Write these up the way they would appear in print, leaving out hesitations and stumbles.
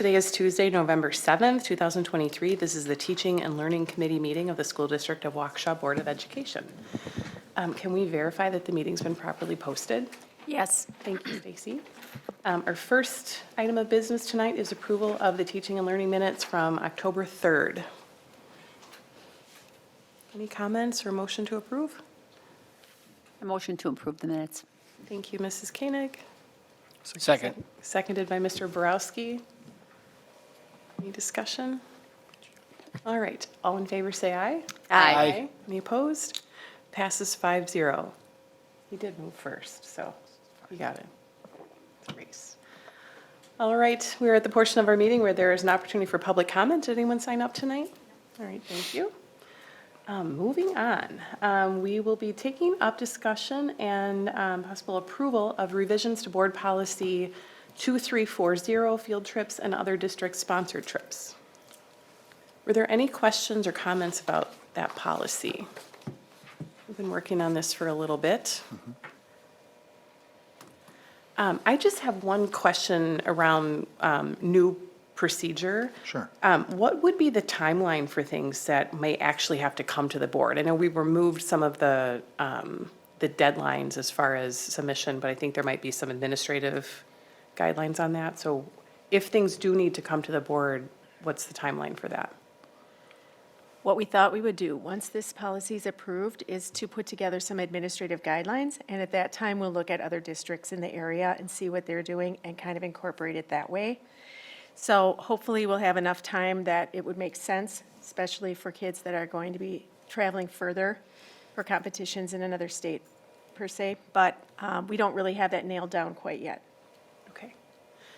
Today is Tuesday, November 7th, 2023. This is the Teaching and Learning Committee meeting of the School District of Waukesha Board of Education. Can we verify that the meeting's been properly posted? Yes. Thank you, Stacy. Our first item of business tonight is approval of the teaching and learning minutes from October 3rd. Any comments or motion to approve? A motion to approve the minutes. Thank you, Mrs. Koenig. Second. Seconded by Mr. Borowski. Any discussion? All right, all in favor say aye. Aye. Any opposed? Passes 5-0. He did move first, so you got it. It's a race. All right, we're at the portion of our meeting where there is an opportunity for public comment. Did anyone sign up tonight? All right, thank you. Moving on, we will be taking up discussion and possible approval of revisions to board policy 2340, field trips and other district-sponsored trips. Were there any questions or comments about that policy? We've been working on this for a little bit. I just have one question around new procedure. Sure. What would be the timeline for things that may actually have to come to the board? I know we removed some of the deadlines as far as submission, but I think there might be some administrative guidelines on that. So if things do need to come to the board, what's the timeline for that? What we thought we would do, once this policy is approved, is to put together some administrative guidelines, and at that time, we'll look at other districts in the area and see what they're doing and kind of incorporate it that way. So hopefully, we'll have enough time that it would make sense, especially for kids that are going to be traveling further for competitions in another state, per se, but we don't really have that nailed down quite yet. Okay.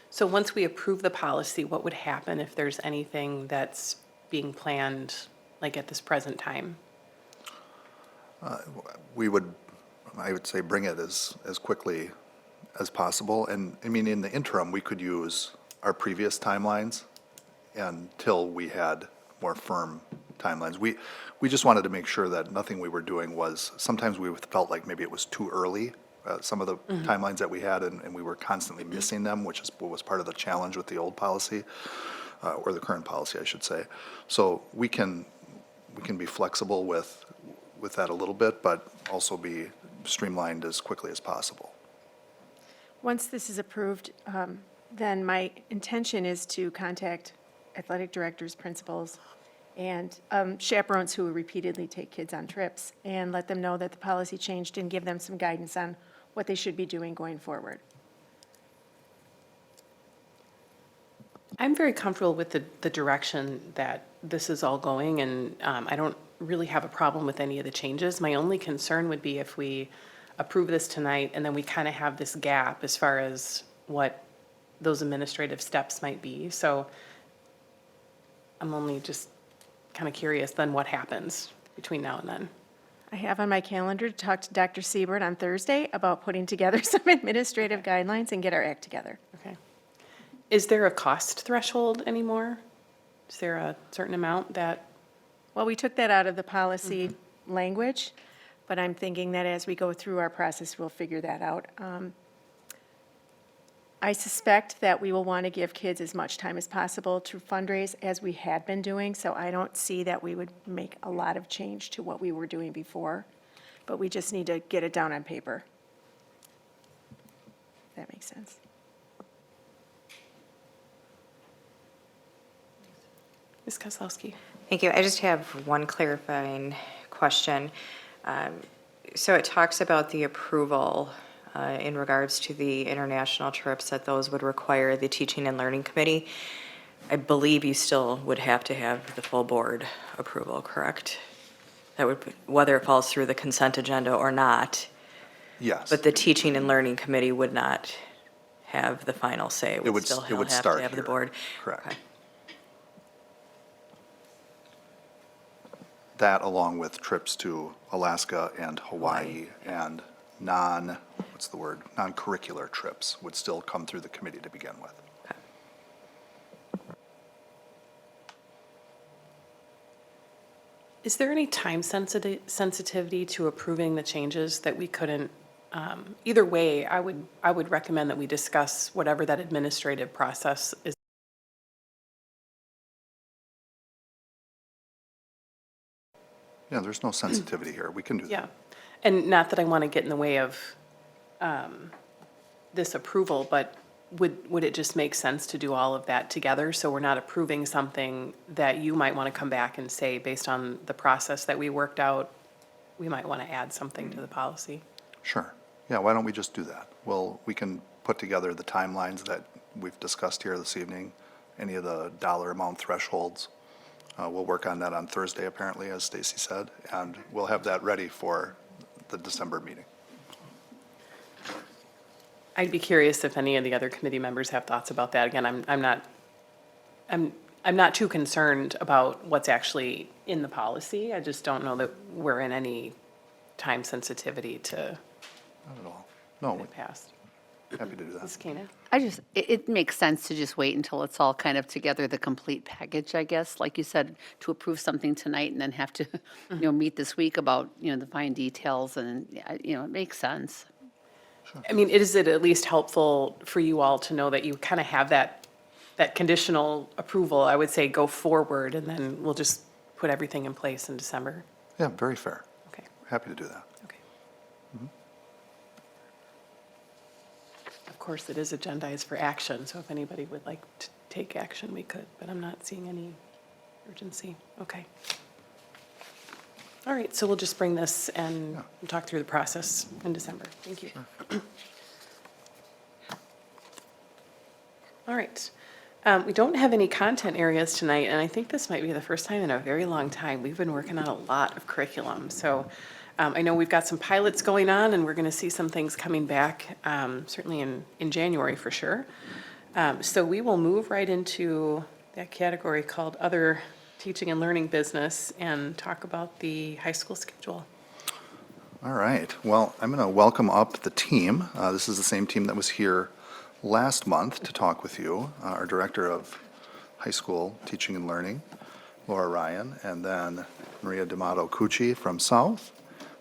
So once we approve the policy, what would happen if there's anything that's being planned, like at this present time? We would, I would say, bring it as quickly as possible. And I mean, in the interim, we could use our previous timelines until we had more firm timelines. We just wanted to make sure that nothing we were doing was, sometimes we felt like maybe it was too early, some of the timelines that we had, and we were constantly missing them, which is what was part of the challenge with the old policy, or the current policy, I should say. So we can be flexible with that a little bit, but also be streamlined as quickly as possible. Once this is approved, then my intention is to contact athletic directors, principals, and chaperones who repeatedly take kids on trips, and let them know that the policy changed and give them some guidance on what they should be doing going forward. I'm very comfortable with the direction that this is all going, and I don't really have a problem with any of the changes. My only concern would be if we approve this tonight and then we kind of have this gap as far as what those administrative steps might be. So I'm only just kind of curious then what happens between now and then. I have on my calendar to talk to Dr. Siebert on Thursday about putting together some administrative guidelines and get our act together. Okay. Is there a cost threshold anymore? Is there a certain amount that? Well, we took that out of the policy language, but I'm thinking that as we go through our process, we'll figure that out. I suspect that we will want to give kids as much time as possible to fundraise as we had been doing, so I don't see that we would make a lot of change to what we were doing before, but we just need to get it down on paper. If that makes sense. Ms. Kozlowski. Thank you. I just have one clarifying question. So it talks about the approval in regards to the international trips, that those would require the Teaching and Learning Committee. I believe you still would have to have the full board approval, correct? That would, whether it falls through the consent agenda or not. Yes. But the Teaching and Learning Committee would not have the final say. It would still it would have start to have the here. board. Correct. Okay. That along with trips to Alaska and Hawaii and non-curricular trips would still come through the committee to begin with. Okay. Is there any time sensitivity to approving the changes that we couldn't? Either way, I would recommend that we discuss whatever that administrative process is Yeah, there's no sensitivity here. We can do that. Yeah. And not that I want to get in the way of this approval, but would it just make sense to do all of that together? So we're not approving something that you might want to come back and say, based on the process that we worked out, we might want to add something to the policy? Sure. Yeah, why don't we just do that? Well, we can put together the timelines that we've discussed here this evening, any of the dollar amount thresholds. We'll work on that on Thursday, apparently, as Stacy said, and we'll have that ready for the December meeting. I'd be curious if any of the other committee members have thoughts about that. Again, I'm not too concerned about what's actually in the policy. I just don't know that we're in any time sensitivity to Not at all. No, it passed. happy to do that. Ms. Kena? It makes sense to just wait until it's all kind of together, the complete package, I guess. Like you said, to approve something tonight and then have to, meet this week about, the fine details and, it makes sense. I mean, is it at least helpful for you all to know that you kind of have that conditional approval? I would say go forward, and then we'll just put everything in place in December. Yeah, very fair. Okay, Happy to do that. okay. Of course, it is agendized for action, so if anybody would like to take action, we could, but I'm not seeing any urgency. Okay. All right, so we'll just bring this and talk through the process in December. Thank you. All right. We don't have any content areas tonight, and I think this might be the first time in a very long time. We've been working on a lot of curriculum. So I know we've got some pilots going on, and we're going to see some things coming back, certainly in January for sure. So we will move right into that category called Other Teaching and Learning Business and talk about the high school schedule. All right. Well, I'm going to welcome up the team. This is the same team that was here last month to talk with you. Our Director of High School Teaching and Learning, Laura Ryan, and then Maria D'Amato Cucci from South,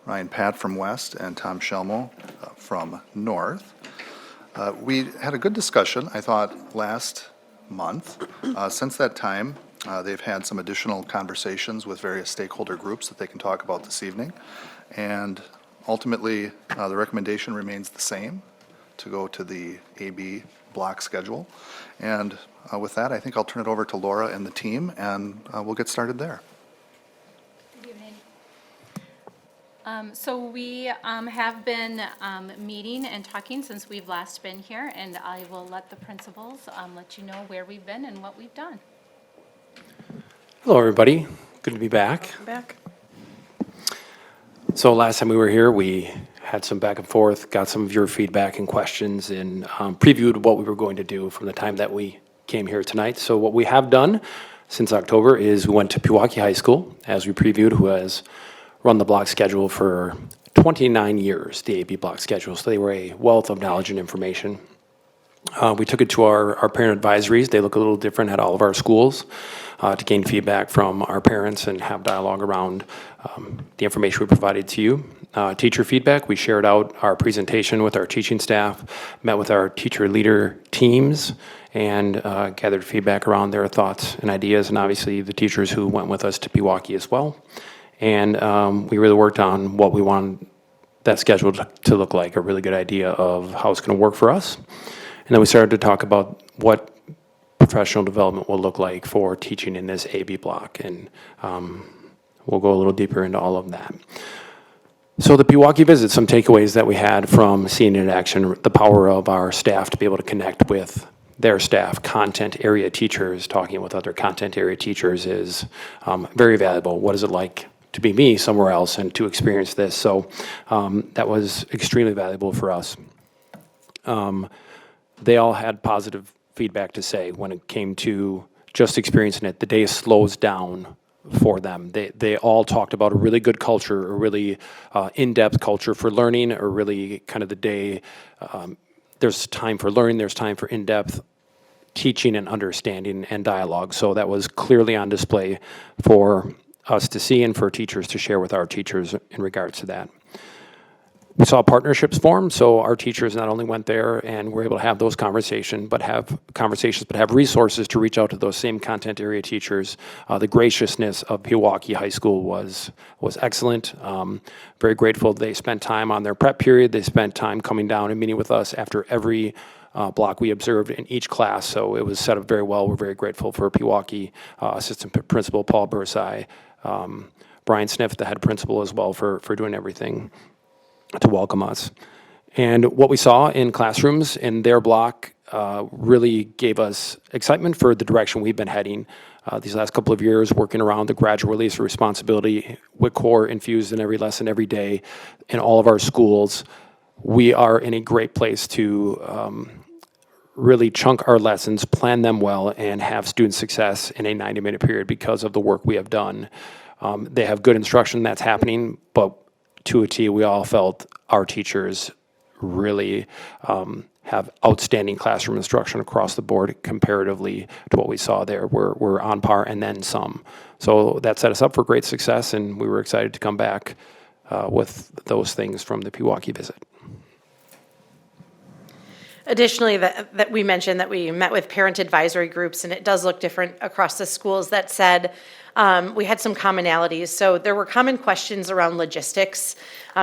Ryan Pat from West, and Tom Shelmo from North. We had a good discussion, I thought, last month. Since that time, they've had some additional conversations with various stakeholder groups that they can talk about this evening. And ultimately, the recommendation remains the same, to go to the AB block schedule. And with that, I think I'll turn it over to Laura and the team, and we'll get started there. Good evening. So we have been meeting and talking since we've last been here, and I will let the principals let you know where we've been and what we've done. Hello, everybody. Good to be back. Come back. So last time we were here, we had some back and forth, got some of your feedback and questions, and previewed what we were going to do from the time that we came here tonight. So what we have done since October is we went to Pewaukee High School, as we previewed, who has run the block schedule for 29 years, the AB block schedule. So they were a wealth of knowledge and information. We took it to our parent advisories. They look a little different at all of our schools to gain feedback from our parents and have dialogue around the information we provided to you. Teacher feedback, we shared out our presentation with our teaching staff, met with our teacher leader teams, and gathered feedback around their thoughts and ideas, and obviously the teachers who went with us to Pewaukee as well. And we really worked on what we wanted that schedule to look like, a really good idea of how it's going to work for us. And then we started to talk about what professional development will look like for teaching in this AB block, and we'll go a little deeper into all of that. So the Pewaukee visit, some takeaways that we had from seeing it in action, the power of our staff to be able to connect with their staff, content area teachers, talking with other content area teachers is very valuable. What is it like to be me somewhere else and to experience this? So that was extremely valuable for us. They all had positive feedback to say when it came to just experiencing it. The day slows down for them. They all talked about a really good culture, a really in-depth culture for learning, or really kind of the day, there's time for learning, there's time for in-depth teaching and understanding and dialogue. So that was clearly on display for us to see and for teachers to share with our teachers in regards to that. we saw partnerships form, so our teachers not only went there and were able to have those conversations, but have resources to reach out to those same content area teachers. The graciousness of Pewaukee High School was excellent. Very grateful they spent time on their prep period. They spent time coming down and meeting with us after every block we observed in each class, so it was set up very well. We're very grateful for Pewaukee Assistant Principal Paul Bursai, Brian Sniff, the head principal as well, for doing everything to welcome us. And what we saw in classrooms in their block really gave us excitement for the direction we've been heading these last couple of years, working around the gradual release of responsibility with core infused in every lesson every day in all of our schools. We are in a great place to really chunk our lessons, plan them well, and have student success in a 90-minute period because of the work we have done. They have good instruction that's happening, but to a T, we all felt our teachers really have outstanding classroom instruction across the board comparatively to what we saw there. We're on par and then some. So that set us up for great success, and we were excited to come back with those things from the Pewaukee visit. Additionally, that we mentioned that we met with parent advisory groups, and it does look different across the schools. That said, we had some commonalities. So there were common questions around logistics,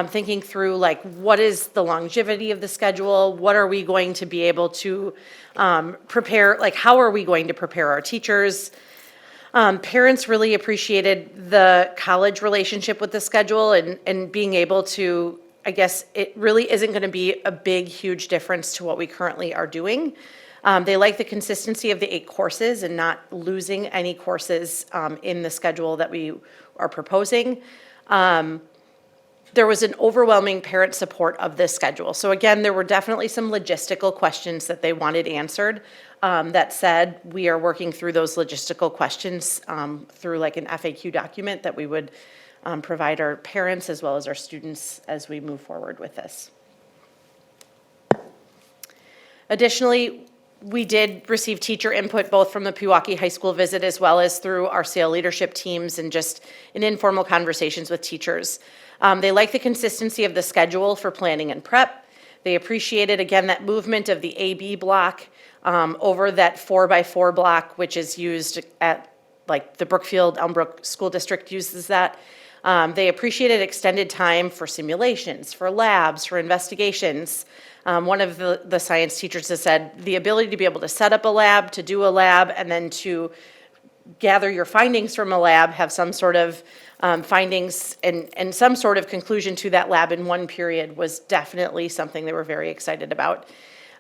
thinking through like, what is the longevity of the schedule? What are we going to be able to prepare? Like, how are we going to prepare our teachers? Parents really appreciated the college relationship with the schedule and being able to, I guess it really isn't going to be a big, huge difference to what we currently are doing. They like the consistency of the 8 courses and not losing any courses in the schedule that we are proposing. There was an overwhelming parent support of this schedule. So again, there were definitely some logistical questions that they wanted answered. That said, we are working through those logistical questions through like an FAQ document that we would provide our parents as well as our students as we move forward with this. Additionally, we did receive teacher input both from the Pewaukee High School visit as well as through our SAIL leadership teams and just in informal conversations with teachers. They like the consistency of the schedule for planning and prep. They appreciated, again, that movement of the AB block over that 4x4 block, which is used at, like, the Brookfield Elmbrook School District uses that. They appreciated extended time for simulations, for labs, for investigations. One of the science teachers has said the ability to be able to set up a lab, to do a lab, and then to gather your findings from a lab, have some sort of findings and some sort of conclusion to that lab in one period was definitely something they were very excited about.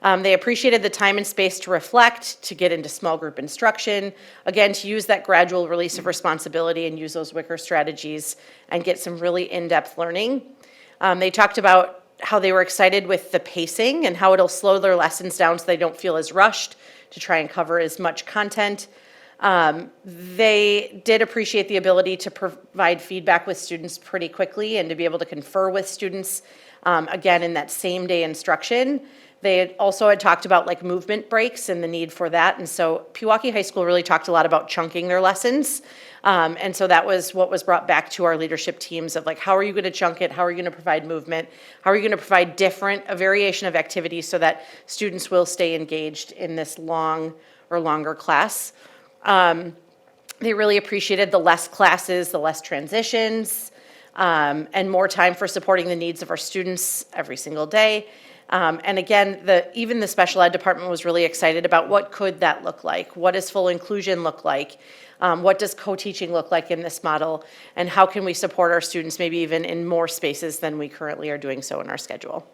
They appreciated the time and space to reflect, to get into small group instruction, again, to use that gradual release of responsibility and use those Wicker strategies and get some really in-depth learning. They talked about how they were excited with the pacing and how it'll slow their lessons down so they don't feel as rushed to try and cover as much content. They did appreciate the ability to provide feedback with students pretty quickly and to be able to confer with students, again, in that same day instruction. They also had talked about like movement breaks and the need for that. And so Pewaukee High School really talked a lot about chunking their lessons. And so that was what was brought back to our leadership teams of like, how are you going to chunk it? How are you going to provide movement? How are you going to provide a variation of activities so that students will stay engaged in this long or longer class? They really appreciated the less classes, the less transitions, and more time for supporting the needs of our students every single day. And again, even the special ed department was really excited about what could that look like? What does full inclusion look like? What does co-teaching look like in this model? And how can we support our students maybe even in more spaces than we currently are doing so in our schedule?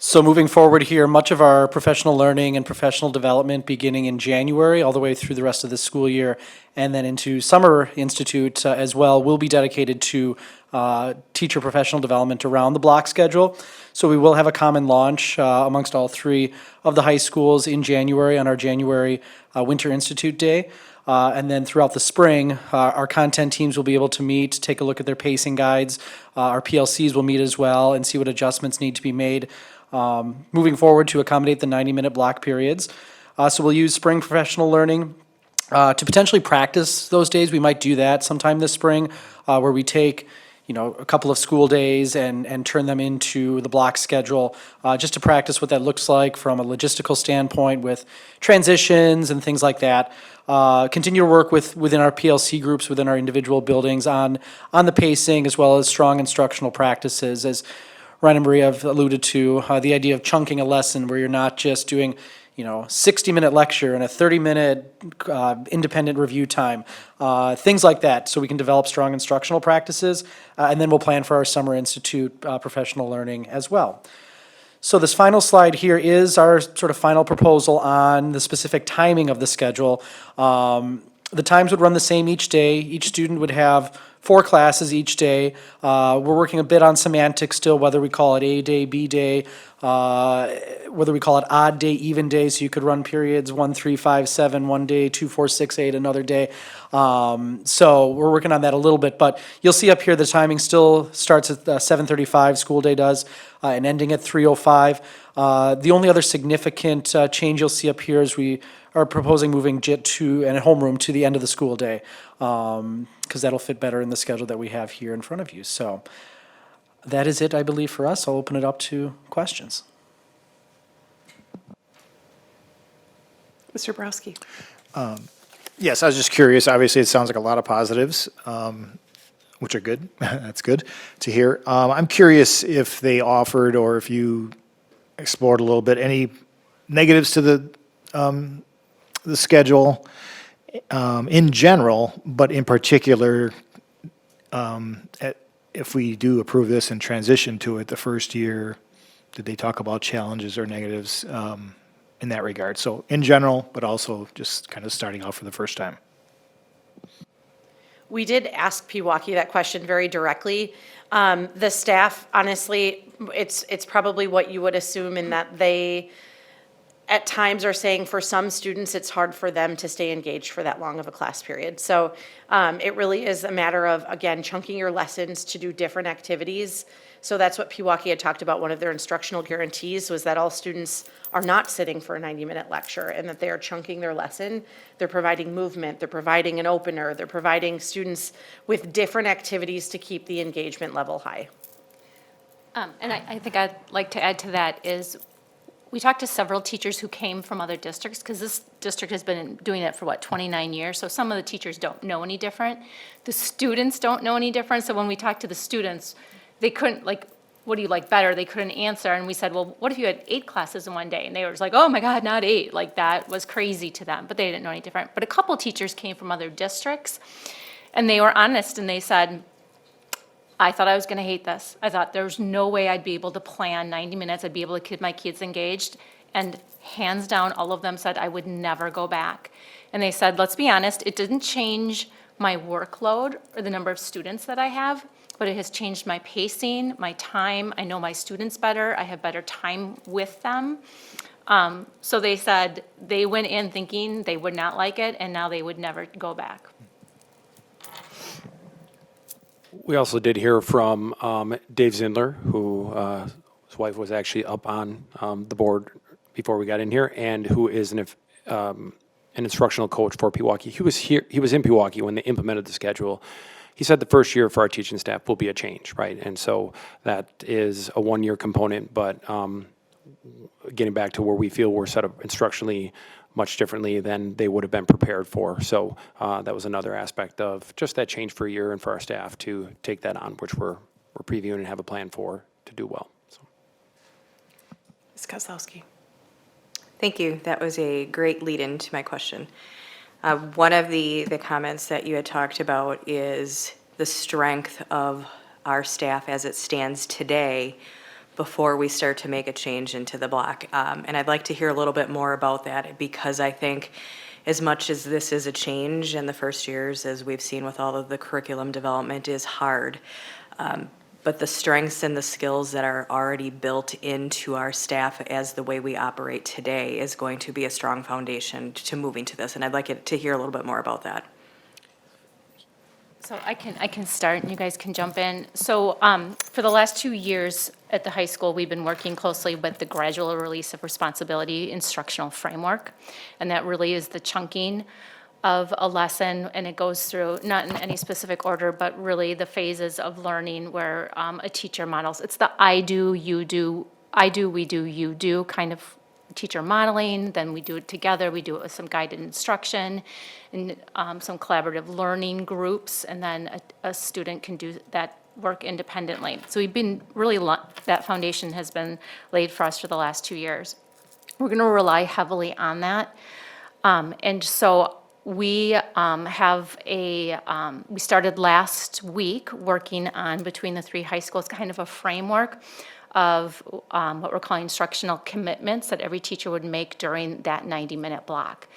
So moving forward here, much of our professional learning and professional development beginning in January all the way through the rest of the school year and then into Summer Institute as well will be dedicated to teacher professional development around the block schedule. So we will have a common launch amongst all 3 of the high schools in January on our January Winter Institute Day. And then throughout the spring, our content teams will be able to meet, take a look at their pacing guides. Our PLCs will meet as well and see what adjustments need to be made moving forward to accommodate the 90-minute block periods. So we'll use spring professional learning to potentially practice those days. We might do that sometime this spring where we take a couple of school days and turn them into the block schedule, just to practice what that looks like from a logistical standpoint with transitions and things like that. Continue to work within our PLC groups, within our individual buildings on the pacing as well as strong instructional practices. As Ryan and Maria have alluded to, the idea of chunking a lesson where you're not just doing 60-minute lecture and a 30-minute independent review time, things like that, so we can develop strong instructional practices, and then we'll plan for our Summer Institute professional learning as well. So this final slide here is our sort of final proposal on the specific timing of the schedule. The times would run the same each day. Each student would have 4 classes each day. We're working a bit on semantics still, whether we call it A day, B day, whether we call it odd day, even day, so you could run periods 1, 3, 5, 7, one day, 2, 4, 6, 8 another day. So we're working on that a little bit, but you'll see up here the timing still starts at 7:35, school day does, and ending at 3:05. The only other significant change you'll see up here is we are proposing moving JIT to and homeroom to the end of the school day, because that'll fit better in the schedule that we have here in front of you. So that is it, I believe, for us. I'll open it up to questions. Mr. Borowski? Yes, I was just curious. Obviously, it sounds like a lot of positives, which are good. That's good to hear. I'm curious if they offered or if you explored a little bit any negatives to the schedule in general, but in particular, if we do approve this and transition to it the first year, did they talk about challenges or negatives in that regard? So in general, but also just kind of starting off for the first time. We did ask Pewaukee that question very directly. The staff, honestly, it's probably what you would assume in that they, at times, are saying for some students, it's hard for them to stay engaged for that long of a class period. So it really is a matter of, again, chunking your lessons to do different activities. So that's what Pewaukee had talked about. One of their instructional guarantees was that all students are not sitting for a 90-minute lecture and that they are chunking their lesson. They're providing movement, they're providing an opener, they're providing students with different activities to keep the engagement level high. And I think I'd like to add to that is, we talked to several teachers who came from other districts, because this district has been doing it for, 29 years? So some of the teachers don't know any different. The students don't know any different. So when we talked to the students, they couldn't, what do you like better? They couldn't answer. And we said, well, what if you had 8 classes in one day? And they were just like, oh my God, not 8. That was crazy to them, but they didn't know any different. But a couple teachers came from other districts, and they were honest, and they said, I thought I was gonna hate this. I thought there's no way I'd be able to plan 90 minutes, I'd be able to keep my kids engaged. And hands down, all of them said I would never go back. And they said, let's be honest, it didn't change my workload or the number of students that I have, but it has changed my pacing, my time. I know my students better. I have better time with them. So they said they went in thinking they would not like it, and now they would never go back. We also did hear from Dave Zindler, who his wife was actually up on the board before we got in here, and who is an instructional coach for Pewaukee. He was in Pewaukee when they implemented the schedule. He said the first year for our teaching staff will be a change, right? And so that is a 1-year component, but getting back to where we feel we're set up instructionally much differently than they would have been prepared for. So that was another aspect of just that change for a year and for our staff to take that on, which we're previewing and have a plan for to do well. So. Ms. Kozlowski? Thank you. That was a great lead-in to my question. One of the comments that you had talked about is the strength of our staff as it stands today before we start to make a change into the block. And I'd like to hear a little bit more about that, because I think as much as this is a change in the first years, as we've seen with all of the curriculum development, is hard. But the strengths and the skills that are already built into our staff as the way we operate today is going to be a strong foundation to moving to this. And I'd like to hear a little bit more about that. So I can start, and you guys can jump in. So for the last 2 years at the high school, we've been working closely with the gradual release of responsibility instructional framework, and that really is the chunking of a lesson, and it goes through, not in any specific order, but really the phases of learning where a teacher models. It's the I do, you do, I do, we do, you do kind of teacher modeling, then we do it together, we do it with some guided instruction and some collaborative learning groups, and then a student can do that work independently. So we've been really, that foundation has been laid for us for the last 2 years. We're going to rely heavily on that. And so we we started last week working on, between the 3 high schools, kind of a framework of what we're calling instructional commitments that every teacher would make during that 90-minute block.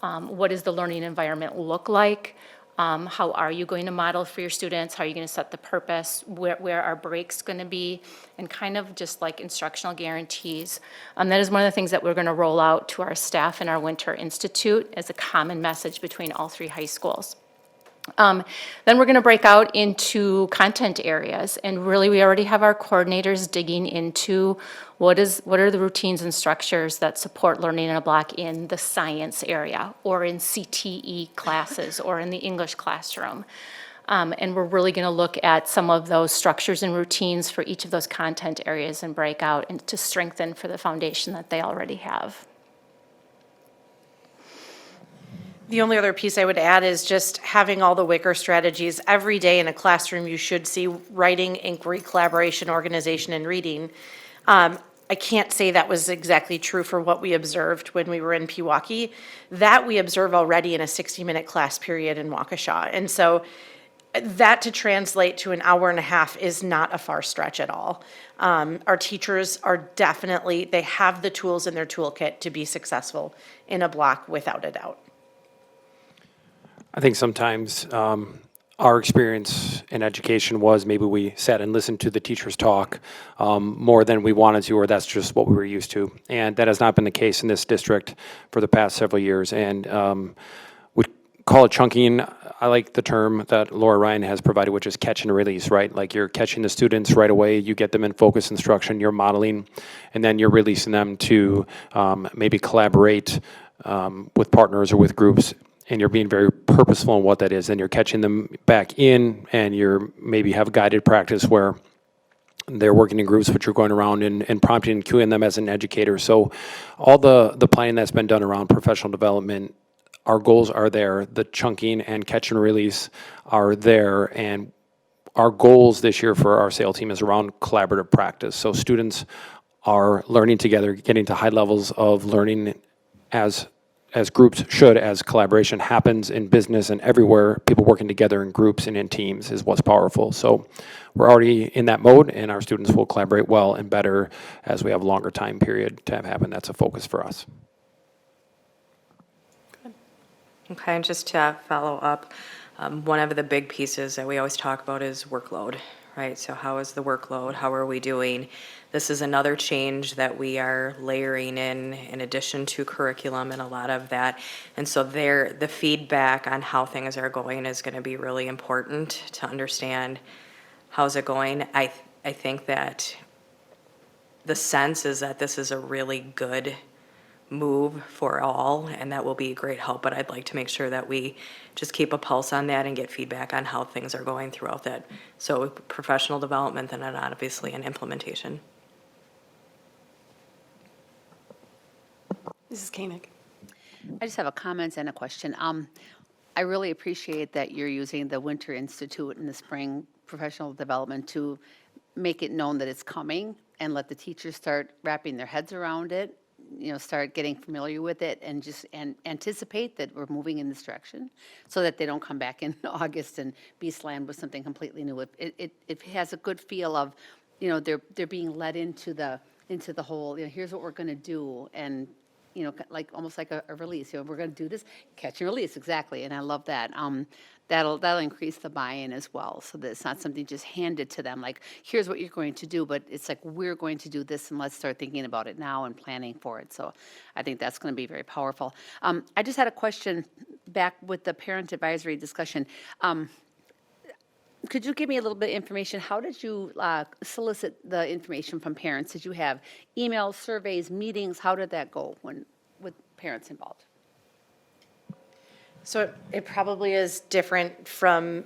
What does the learning environment look like? How are you going to model for your students? How are you going to set the purpose? Where are breaks going to be? And kind of just like instructional guarantees. That is one of the things that we're going to roll out to our staff in our Winter Institute as a common message between all 3 high schools. Then we're going to break out into content areas, and really we already have our coordinators digging into what are the routines and structures that support learning in a block in the science area, or in CTE classes, or in the English classroom. And we're really going to look at some of those structures and routines for each of those content areas and break out and to strengthen for the foundation that they already have. The only other piece I would add is just having all the Wicker strategies. Every day in a classroom, you should see writing, inquiry, collaboration, organization, and reading. I can't say that was exactly true for what we observed when we were in Pewaukee. That we observe already in a 60-minute class period in Waukesha. And so that to translate to an hour and a half is not a far stretch at all. Our teachers are definitely, they have the tools in their toolkit to be successful in a block without a doubt. I think sometimes our experience in education was maybe we sat and listened to the teachers talk more than we wanted to, or that's just what we were used to. And that has not been the case in this district for the past several years. And we call it chunking. I like the term that Laura Ryan has provided, which is catch and release, right? Like you're catching the students right away, you get them in focus instruction, you're modeling, and then you're releasing them to maybe collaborate with partners or with groups. And you're being very purposeful in what that is, and you're catching them back in, and you're maybe have guided practice where they're working in groups, but you're going around and prompting and cueing them as an educator. So all the planning that's been done around professional development, our goals are there. The chunking and catch and release are there, and our goals this year for our SAIL team is around collaborative practice. So students are learning together, getting to high levels of learning as groups should, as collaboration happens in business and everywhere. People working together in groups and in teams is what's powerful. So we're already in that mode, and our students will collaborate well and better as we have a longer time period to have happen. That's a focus for us. Okay, and just to follow up, one of the big pieces that we always talk about is workload, right? So how is the workload? How are we doing? This is another change that we are layering in addition to curriculum and a lot of that. And so the feedback on how things are going is going to be really important to understand how's it going. I think that the sense is that this is a really good move for all, and that will be a great help, but I'd like to make sure that we just keep a pulse on that and get feedback on how things are going throughout that. So professional development and then obviously an implementation. Mrs. Koenig. I just have a comment and a question. I really appreciate that you're using the Winter Institute in the spring professional development to make it known that it's coming and let the teachers start wrapping their heads around it, start getting familiar with it and just anticipate that we're moving in this direction so that they don't come back in August and be slammed with something completely new. It has a good feel of, they're being led into the whole, here's what we're going to do, and like almost like a release. We're going to do this, catch and release, exactly. And I love that. That'll increase the buy-in as well, so that it's not something just handed to them, like, here's what you're going to do, but it's like, we're going to do this, and let's start thinking about it now and planning for it. So I think that's going to be very powerful. I just had a question back with the parent advisory discussion. Could you give me a little bit of information? How did you solicit the information from parents? Did you have emails, surveys, meetings? How did that go with parents involved? So it probably is different from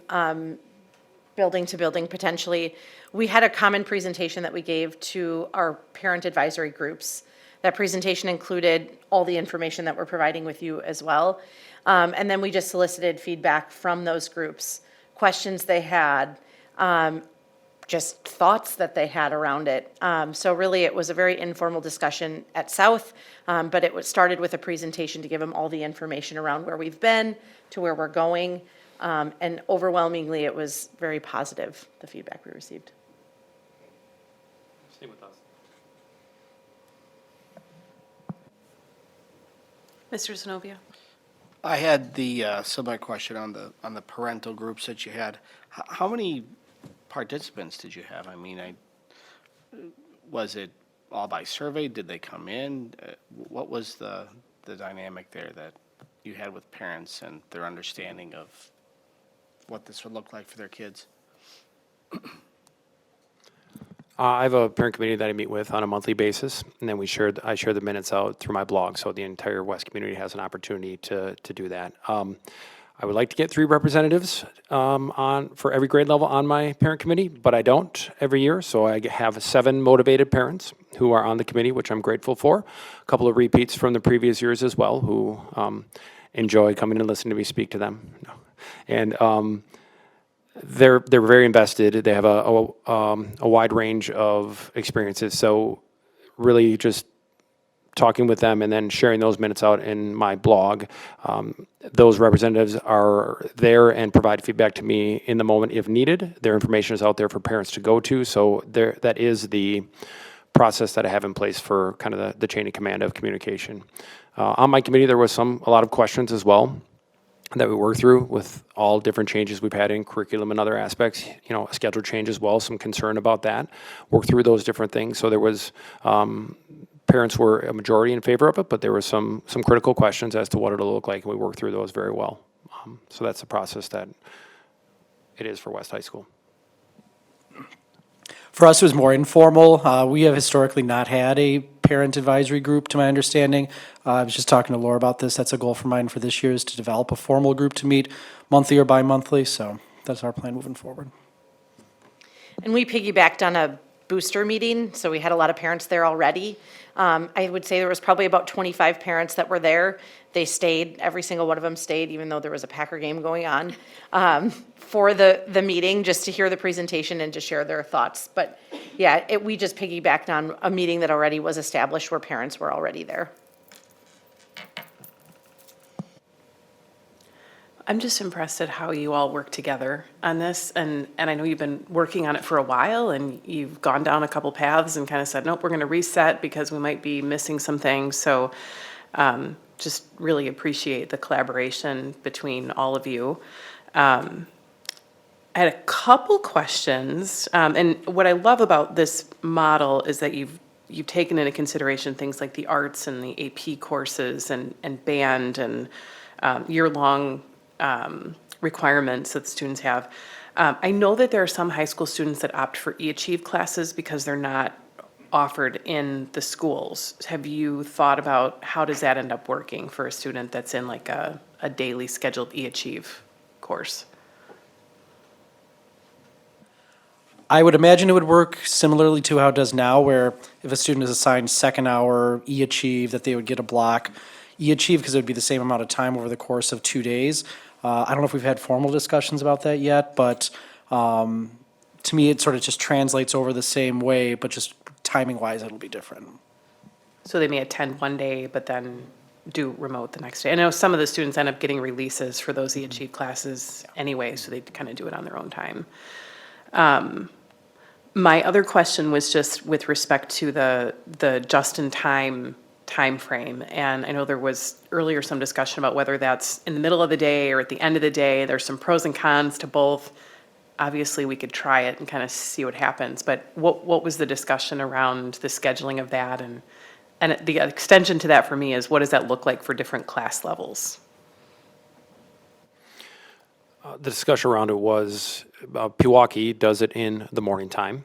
building to building potentially. We had a common presentation that we gave to our parent advisory groups. That presentation included all the information that we're providing with you as well. And then we just solicited feedback from those groups, questions they had, just thoughts that they had around it. So really, it was a very informal discussion at South, but it was started with a presentation to give them all the information around where we've been, to where we're going, and overwhelmingly, it was very positive, the feedback we received. Stay with us. Mr. Zenobia? I had the similar question on the parental groups that you had. How many participants did you have? I mean, was it all by survey? Did they come in? What was the dynamic there that you had with parents and their understanding of what this would look like for their kids? I have a parent committee that I meet with on a monthly basis, and then I share the minutes out through my blog, so the entire West community has an opportunity to do that. I would like to get 3 representatives for every grade level on my parent committee, but I don't every year, so I have 7 motivated parents who are on the committee, which I'm grateful for. A couple of repeats from the previous years as well, who enjoy coming and listening to me speak to them. And they're very invested. They have a wide range of experiences. So really just talking with them and then sharing those minutes out in my blog. Those representatives are there and provide feedback to me in the moment if needed. Their information is out there for parents to go to. So that is the process that I have in place for kind of the chain of command of communication. On my committee, there was a lot of questions as well that we worked through with all different changes we've had in curriculum and other aspects, a schedule change as well, some concern about that, worked through those different things. So there was, parents were a majority in favor of it, but there were some critical questions as to what it'll look like, and we worked through those very well. So that's the process that it is for West High School. For us, it was more informal. We have historically not had a parent advisory group, to my understanding. I was just talking to Laura about this. That's a goal for mine for this year, is to develop a formal group to meet monthly or bi-monthly. So that's our plan moving forward. And we piggybacked on a booster meeting, so we had a lot of parents there already. I would say there was probably about 25 parents that were there. They stayed, every single one of them stayed, even though there was a Packer game going on, for the meeting, just to hear the presentation and to share their thoughts. But yeah, we just piggybacked on a meeting that already was established where parents were already there. I'm just impressed at how you all work together on this, and I know you've been working on it for a while, and you've gone down a couple paths and kind of said, nope, we're going to reset because we might be missing some things. So just really appreciate the collaboration between all of you. I had a couple questions, and what I love about this model is that you've taken into consideration things like the arts and the AP courses and band and year-long requirements that students have. I know that there are some high school students that opt for eAchieve classes because they're not offered in the schools. Have you thought about how does that end up working for a student that's in like a daily scheduled eAchieve course? I would imagine it would work similarly to how it does now, where if a student is assigned second hour eAchieve, that they would get a block eAchieve because it would be the same amount of time over the course of 2 days. I don't know if we've had formal discussions about that yet, but to me, it sort of just translates over the same way, but just timing-wise, it'll be different. So they may attend one day, but then do remote the next day. I know some of the students end up getting releases for those eAchieve classes anyway, so they kind of do it on their own time. My other question was just with respect to the just-in-time timeframe, and I know there was earlier some discussion about whether that's in the middle of the day or at the end of the day. There's some pros and cons to both. Obviously, we could try it and kind of see what happens, but what was the discussion around the scheduling of that? And the extension to that for me is, what does that look like for different class levels? The discussion around it was, Pewaukee does it in the morning time.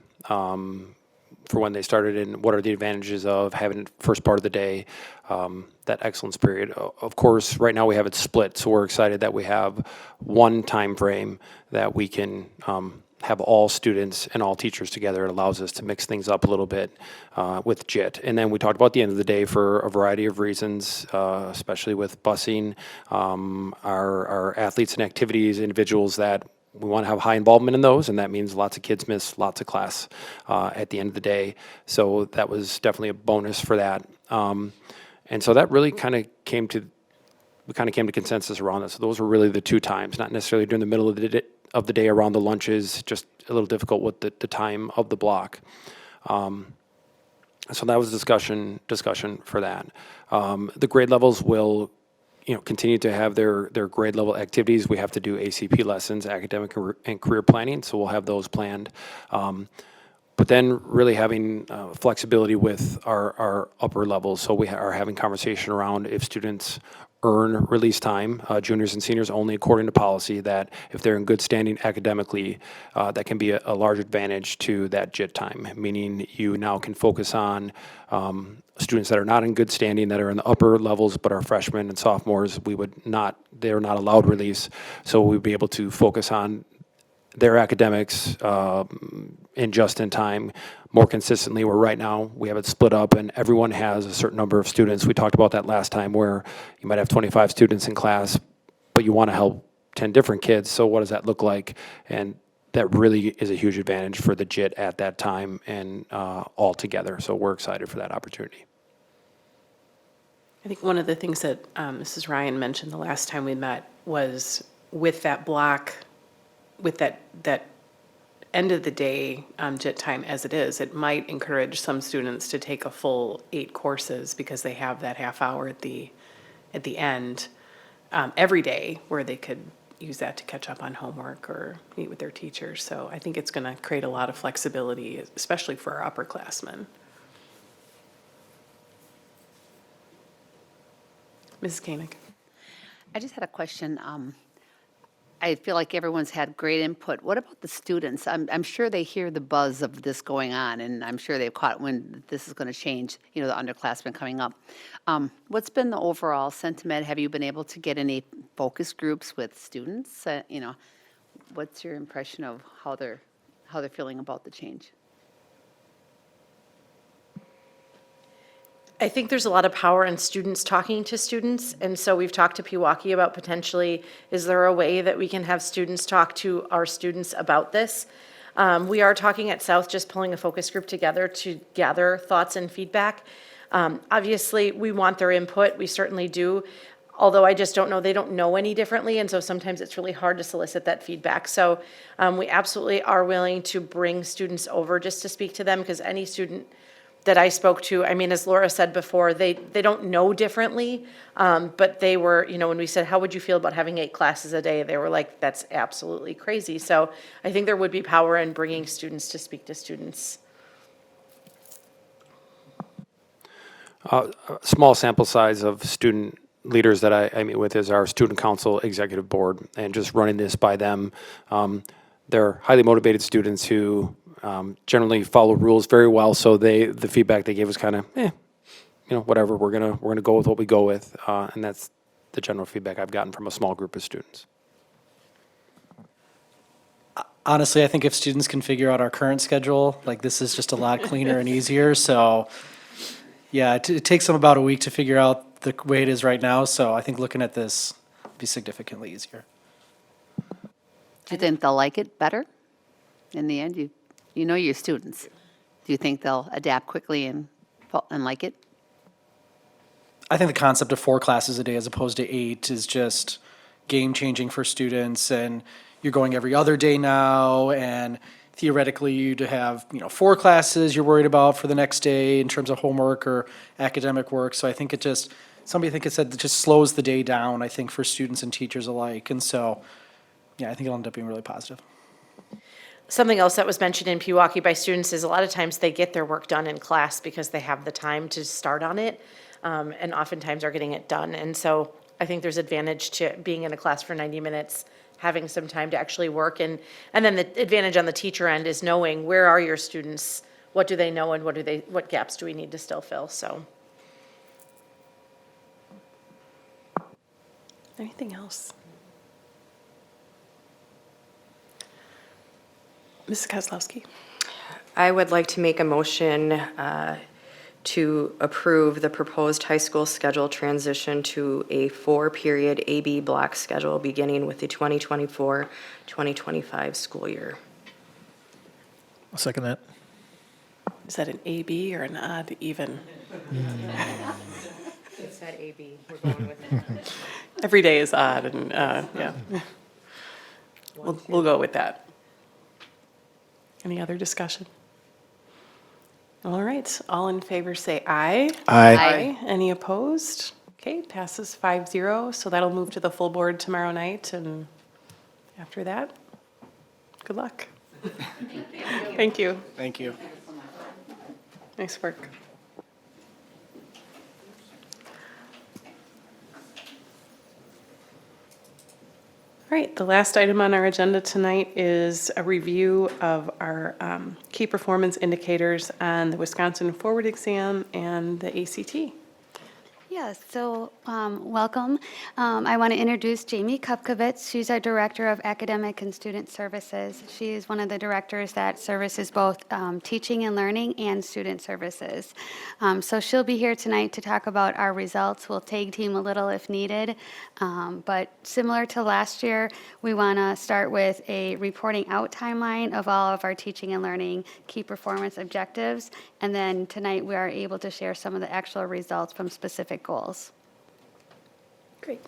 for when they started and what are the advantages of having it first part of the day, that excellence period. Of course, right now we have it split, so we're excited that we have one time frame that we can have all students and all teachers together. It allows us to mix things up a little bit with JIT. And then we talked about the end of the day for a variety of reasons, especially with busing, our athletes and activities, individuals that we want to have high involvement in those, and that means lots of kids miss lots of class at the end of the day. So that was definitely a bonus for that. And so that really kind of came to consensus around this. So those were really the two times, not necessarily during the middle of the day around the lunches, just a little difficult with the time of the block. So that was discussion for that. The grade levels will continue to have their grade level activities. We have to do ACP lessons, academic and career planning, so we'll have those planned. But then really having flexibility with our upper levels. So we are having conversation around if students earn release time, juniors and seniors only according to policy, that if they're in good standing academically, that can be a large advantage to that JIT time, meaning you now can focus on students that are not in good standing, that are in the upper levels but are freshmen and sophomores. They're not allowed release, so we'd be able to focus on their academics in just in time more consistently, where right now we have it split up and everyone has a certain number of students. We talked about that last time, where you might have 25 students in class, but you want to help 10 different kids. So what does that look like? And that really is a huge advantage for the JIT at that time and all together. So we're excited for that opportunity. I think one of the things that Mrs. Ryan mentioned the last time we met was with that block, with that end of the day JIT time as it is, it might encourage some students to take a full 8 courses because they have that half hour at the end every day where they could use that to catch up on homework or meet with their teachers. So I think it's going to create a lot of flexibility, especially for our upperclassmen. Mrs. Koenig. I just had a question. I feel like everyone's had great input. What about the students? I'm sure they hear the buzz of this going on, and I'm sure they've caught when this is going to change, the underclassmen coming up. What's been the overall sentiment? Have you been able to get any focus groups with students? What's your impression of how they're feeling about the change? I think there's a lot of power in students talking to students, and so we've talked to Pewaukee about potentially, is there a way that we can have students talk to our students about this? We are talking at South, just pulling a focus group together to gather thoughts and feedback. Obviously, we want their input, we certainly do, although I just don't know, they don't know any differently, and so sometimes it's really hard to solicit that feedback. So we absolutely are willing to bring students over just to speak to them, because any student that I spoke to, I mean, as Laura said before, they don't know differently, but they were, when we said, how would you feel about having 8 classes a day? They were like, that's absolutely crazy. So I think there would be power in bringing students to speak to students. A small sample size of student leaders that I meet with is our student council executive board, and just running this by them. They're highly motivated students who generally follow rules very well. So the feedback they gave was kind of, whatever. We're gonna go with what we go with, and that's the general feedback I've gotten from a small group of students. Honestly, I think if students can figure out our current schedule, like, this is just a lot cleaner and easier. So, yeah, it takes them about a week to figure out the way it is right now. So I think looking at this will be significantly easier. Do you think they'll like it better in the end? You know your students. Do you think they'll adapt quickly and like it? I think the concept of 4 classes a day as opposed to 8 is just game-changing for students, and you're going every other day now, and theoretically you'd have, 4 classes you're worried about for the next day in terms of homework or academic work. So I think somebody I think it said it just slows the day down, I think, for students and teachers alike. And so, yeah, I think it'll end up being really positive. Something else that was mentioned in Pewaukee by students is a lot of times they get their work done in class because they have the time to start on it, and oftentimes are getting it done. And so I think there's advantage to being in a class for 90 minutes, having some time to actually work. And then the advantage on the teacher end is knowing where are your students, what do they know and what gaps do we need to still fill, so. Anything else? Mrs. Kozlowski? I would like to make a motion to approve the proposed high school schedule transition to a 4-period AB block schedule beginning with the 2024-2025 school year. I'll second that. Is that an AB or an odd even? It said AB, we're going with it. Every day is odd and, yeah. We'll go with that. Any other discussion? All right, all in favor say aye. Aye. Any opposed? Okay, passes 5-0, so that'll move to the full board tomorrow night, and after that, good luck. Thank you. Thank you. Nice work. All right, the last item on our agenda tonight is a review of our key performance indicators on the Wisconsin Forward Exam and the ACT. Yes, so welcome. I want to introduce Jamie Kupkovitz. She's our Director of Academic and Student Services. She is one of the directors that services both teaching and learning and student services. So she'll be here tonight to talk about our results. We'll tag team a little if needed. But similar to last year, we want to start with a reporting out timeline of all of our teaching and learning key performance objectives. And then tonight, we are able to share some of the actual results from specific goals. Great.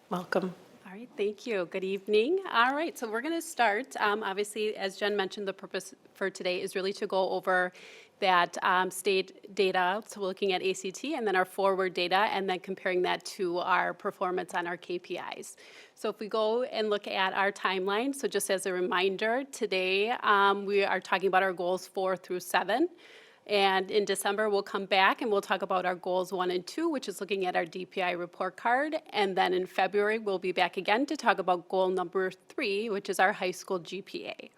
Welcome. All right, thank you. Good evening. All right, so we're going to start. Obviously, as Jen mentioned, the purpose for today is really to go over that state data, so we're looking at ACT and then our forward data, and then comparing that to our performance on our KPIs. So if we go and look at our timeline, so just as a reminder, today we are talking about our goals 4 through 7. And in December, we'll come back and we'll talk about our goals 1 and 2, which is looking at our DPI report card. And then in February, we'll be back again to talk about goal number 3, which is our high school GPA.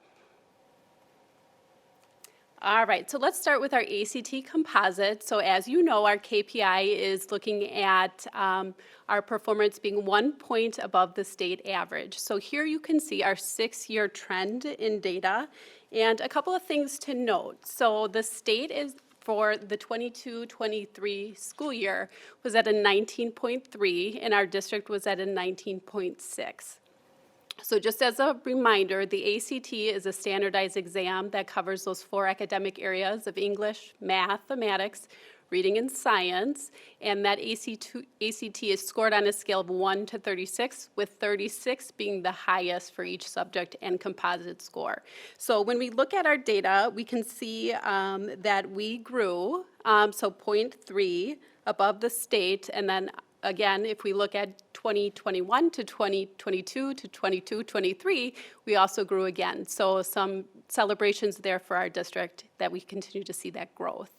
All right, so let's start with our ACT composite. So as you know, our KPI is looking at our performance being 1 point above the state average. So here you can see our 6-year trend in data. And a couple of things to note. So the state is for the 22-23 school year was at a 19.3 and our district was at a 19.6. So just as a reminder, the ACT is a standardized exam that covers those 4 academic areas of English, mathematics, reading, and science, and that ACT is scored on a scale of 1 to 36, with 36 being the highest for each subject and composite score. So when we look at our data, we can see that we grew, so 0.3 above the state, and then again, if we look at 2021 to 2022 to 22-23, we also grew again. So some celebrations there for our district that we continue to see that growth.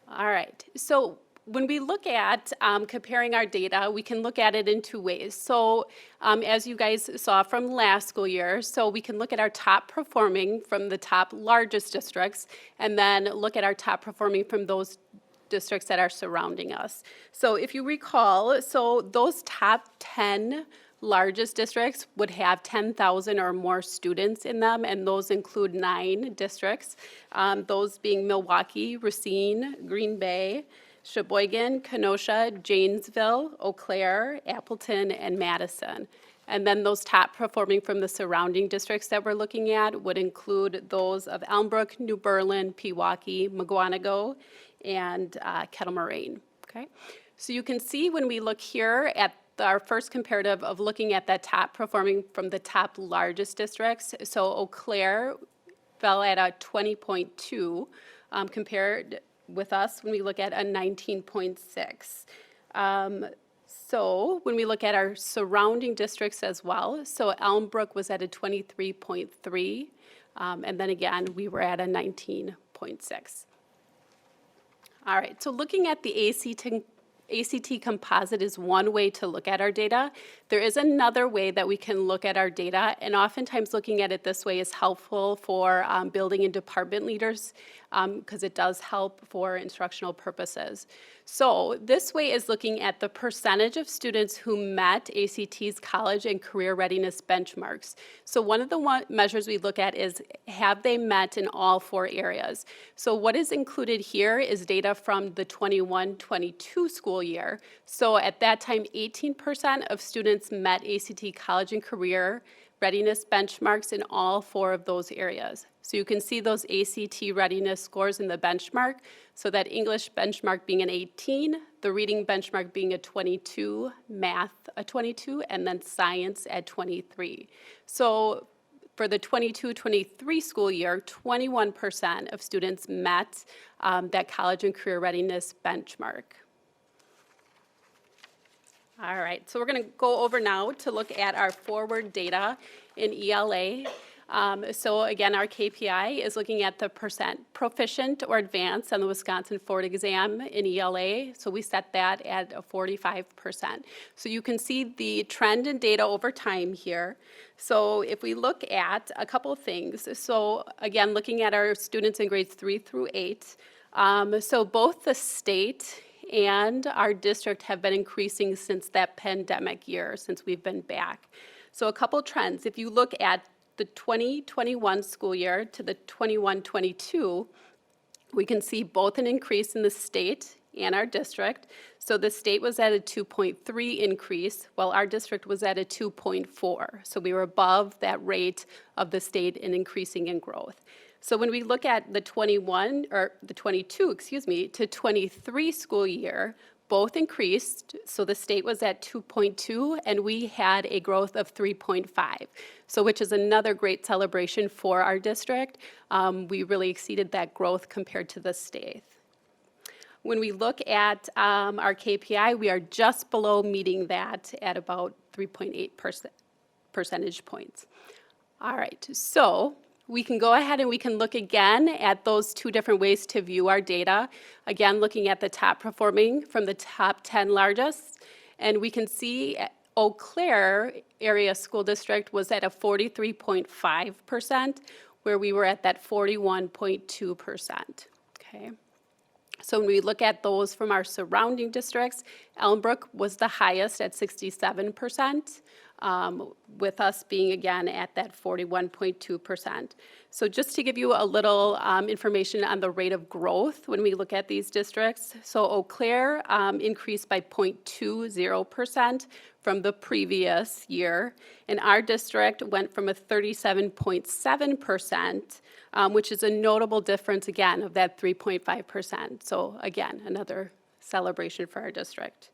All right, so when we look at comparing our data, we can look at it in 2 ways. So as you guys saw from last school year, so we can look at our top performing from the top largest districts, and then look at our top performing from those districts that are surrounding us. So if you recall, so those top 10 largest districts would have 10,000 or more students in them, and those include 9 districts, those being Milwaukee, Racine, Green Bay, Sheboygan, Kenosha, Janesville, Eau Claire, Appleton, and Madison. And then those top performing from the surrounding districts that we're looking at would include those of Elmbrook, New Berlin, Pewaukee, Mukwonago, and Kettle Moraine. Okay, so you can see when we look here at our first comparative of looking at that top performing from the top largest districts. So Eau Claire fell at a 20.2 compared with us when we look at a 19.6. So when we look at our surrounding districts as well, so Elmbrook was at a 23.3, and then again, we were at a 19.6. All right, so looking at the ACT composite is one way to look at our data. There is another way that we can look at our data, and oftentimes looking at it this way is helpful for building and department leaders because it does help for instructional purposes. So this way is looking at the percentage of students who met ACT's college and career readiness benchmarks. So one of the measures we look at is, have they met in all 4 areas? So what is included here is data from the 21-22 school year. So at that time, 18% of students met ACT college and career readiness benchmarks in all 4 of those areas. So you can see those ACT readiness scores in the benchmark. So that English benchmark being an 18, the reading benchmark being a 22, math a 22, and then science at 23. So for the 22-23 school year, 21% of students met that college and career readiness benchmark. All right, so we're going to go over now to look at our forward data in ELA. So again, our KPI is looking at the percent proficient or advanced on the Wisconsin Forward exam in ELA. So we set that at a 45%. So you can see the trend in data over time here. So if we look at a couple of things, so again, looking at our students in grades 3 through 8, so both the state and our district have been increasing since that pandemic year, since we've been back. So a couple trends. If you look at the 2021 school year to the 21-22, we can see both an increase in the state and our district. So the state was at a 2.3 increase, while our district was at a 2.4. So we were above that rate of the state in increasing in growth. So when we look at the 22 to 23 school year, both increased. So the state was at 2.2 and we had a growth of 3.5. So which is another great celebration for our district. We really exceeded that growth compared to the state. When we look at our KPI, we are just below meeting that at about 3.8 percentage points. All right, so we can go ahead and we can look again at those 2 different ways to view our data. Again, looking at the top performing from the top 10 largest. And we can see Eau Claire area school district was at a 43.5%, where we were at that 41.2%, okay? So when we look at those from our surrounding districts, Elmbrook was the highest at 67%. With us being again at that 41.2%. So just to give you a little information on the rate of growth when we look at these districts. So Eau Claire increased by 0.20% from the previous year, and our district went from a 37.7%, which is a notable difference again of that 3.5%. So again, another celebration for our district.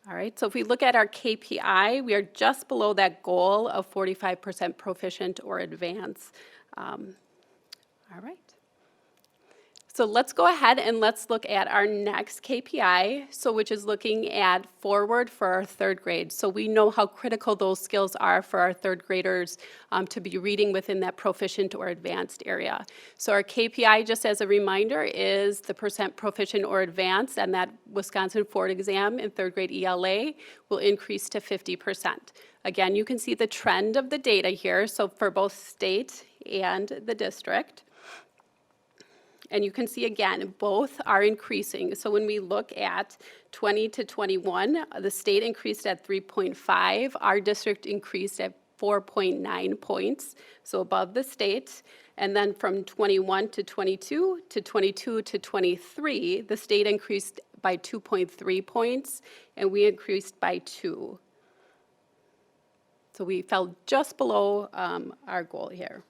All right, so if we look at our KPI, we are just below that goal of 45% proficient or advanced. All right. So let's go ahead and let's look at our next KPI, so which is looking at forward for our 3rd grade. So we know how critical those skills are for our 3rd graders to be reading within that proficient or advanced area. So our KPI, just as a reminder, is the percent proficient or advanced, and that Wisconsin Forward exam in 3rd grade ELA will increase to 50%. Again, you can see the trend of the data here, so for both state and the district. And you can see again, both are increasing. So when we look at 20 to 21, the state increased at 3.5, our district increased at 4.9 points, so above the state. And then from 21 to 22 to 22 to 23, the state increased by 2.3 points, and we increased by 2. So we fell just below our goal here.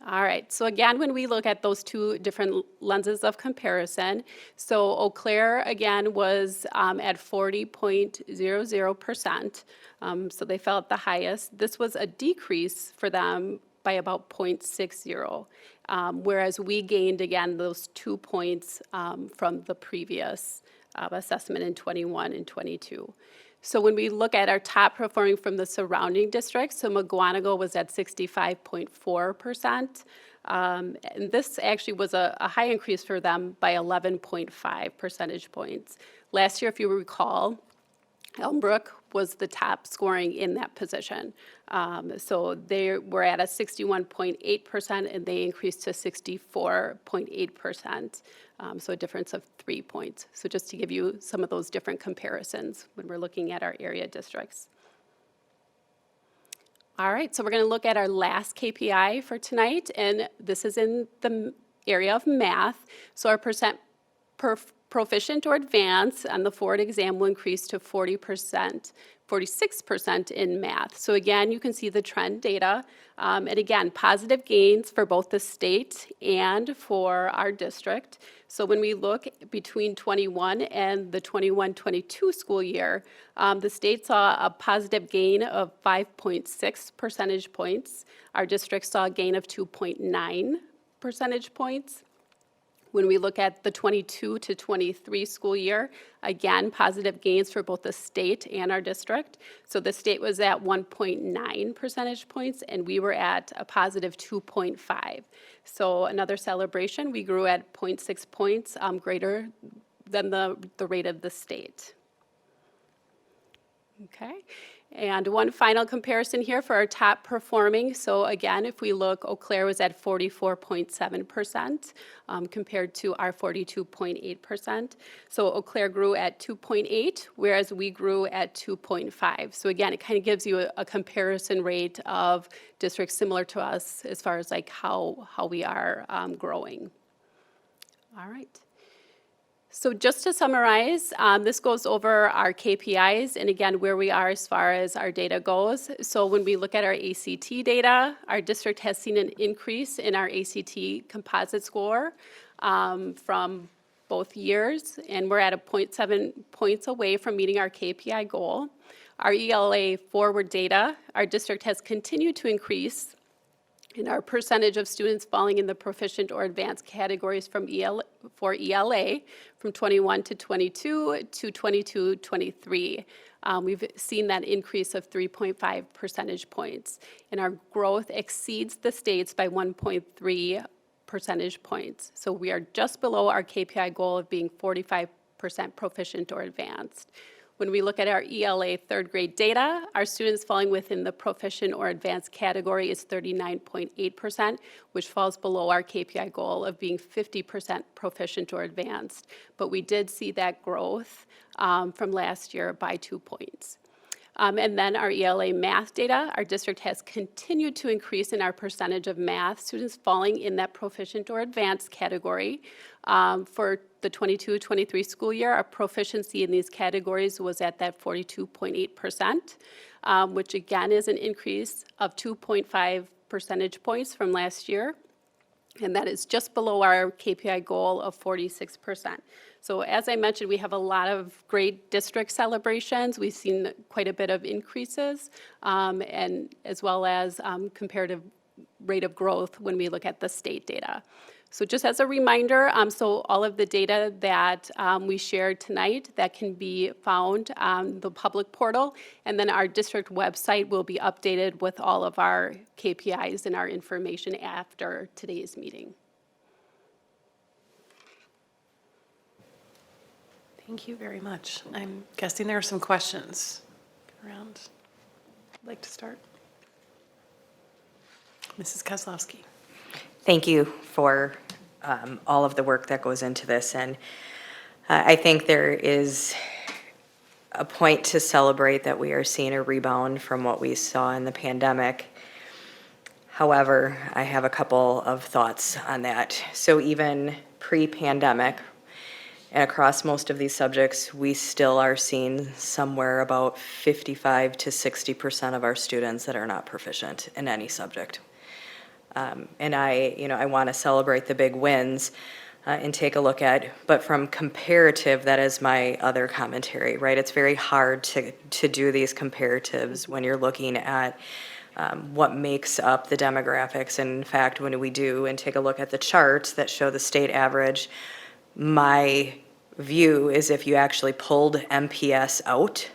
All right, so again, when we look at those 2 different lenses of comparison, so Eau Claire, again, was at 40.00%, so they fell at the highest. This was a decrease for them by about 0.60, whereas we gained, again, those 2 points from the previous assessment in 21 and 22. So when we look at our top performing from the surrounding districts, so McGuanago was at 65.4%, And this actually was a high increase for them by 11.5 percentage points. Last year, if you recall, Elmbrook was the top scoring in that position. So they were at a 61.8%, and they increased to 64.8%. So a difference of 3 points. So just to give you some of those different comparisons when we're looking at our area districts. All right, so we're going to look at our last KPI for tonight, and this is in the area of math. So our percent proficient or advanced on the Ford exam will increase to 40%, 46% in math. So again, you can see the trend data. And again, positive gains for both the state and for our district. So when we look between 21 and the 21-22 school year, the state saw a positive gain of 5.6 percentage points. Our district saw a gain of 2.9 percentage points. When we look at the 22 to 23 school year, again, positive gains for both the state and our district. So the state was at 1.9 percentage points, and we were at a positive 2.5. So another celebration, we grew at 0.6 points greater than the rate of the state. Okay. And one final comparison here for our top performing. So again, if we look, Eau Claire was at 44.7% compared to our 42.8%. So Eau Claire grew at 2.8, whereas we grew at 2.5. So again, it kind of gives you a comparison rate of districts similar to us as far as like how we are growing. All right. So just to summarize, this goes over our KPIs and again, where we are as far as our data goes. So when we look at our ACT data, our district has seen an increase in our ACT composite score from both years, and we're at a 0.7 points away from meeting our KPI goal. Our ELA forward data, our district has continued to increase in our percentage of students falling in the proficient or advanced categories from for ELA from 21 to 22 to 22 23. We've seen that increase of 3.5 percentage points, and our growth exceeds the state's by 1.3 percentage points. So we are just below our KPI goal of being 45% proficient or advanced. When we look at our ELA third grade data, our students falling within the proficient or advanced category is 39.8%, which falls below our KPI goal of being 50% proficient or advanced. But we did see that growth from last year by 2 points. And then our ELA math data, our district has continued to increase in our percentage of math students falling in that proficient or advanced category. For the 22-23 school year, our proficiency in these categories was at that 42.8%, which again is an increase of 2.5 percentage points from last year. And that is just below our KPI goal of 46%. So as I mentioned, we have a lot of great district celebrations. We've seen quite a bit of increases, and as well as comparative rate of growth when we look at the state data. So just as a reminder, so all of the data that we shared tonight, that can be found on the public portal, and then our district website will be updated with all of our KPIs and our information after today's meeting. Thank you very much. I'm guessing there are some questions around. I'd like to start. Mrs. Kozlowski. Thank you for all of the work that goes into this. And I think there is a point to celebrate that we are seeing a rebound from what we saw in the pandemic. However, I have a couple of thoughts on that. So even pre-pandemic, and across most of these subjects, we still are seeing somewhere about 55 to 60% of our students that are not proficient in any subject. And I want to celebrate the big wins and take a look at, but from comparative, that is my other commentary, right? It's very hard to do these comparatives when you're looking at what makes up the demographics. And in fact, when we do and take a look at the charts that show the state average, my view is if you actually pulled MPS out,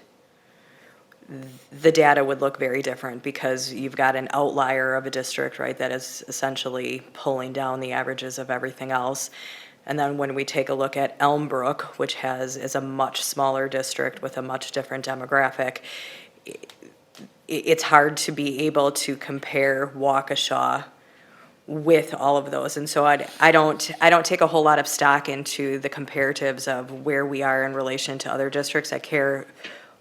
the data would look very different because you've got an outlier of a district, right, that is essentially pulling down the averages of everything else. And then when we take a look at Elmbrook, which is a much smaller district with a much different demographic, it's hard to be able to compare Waukesha with all of those. And so I don't take a whole lot of stock into the comparatives of where we are in relation to other districts. I care